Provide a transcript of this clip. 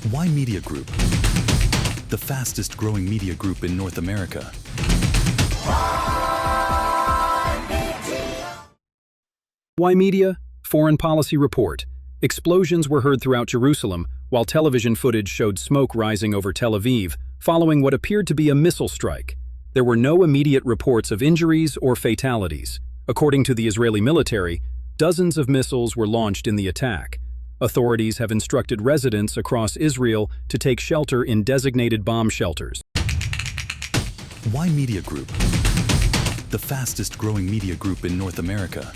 Why Media Group? The fastest growing media group in North America. Why Media? Foreign Policy Report. Explosions were heard throughout Jerusalem, while television footage showed smoke rising over Tel Aviv, following what appeared to be a missile strike. There were no immediate reports of injuries or fatalities. According to the Israeli military, dozens of missiles were launched in the attack. Authorities have instructed residents across Israel to take shelter in designated bomb shelters. Why Media Group? The fastest growing media group in North America.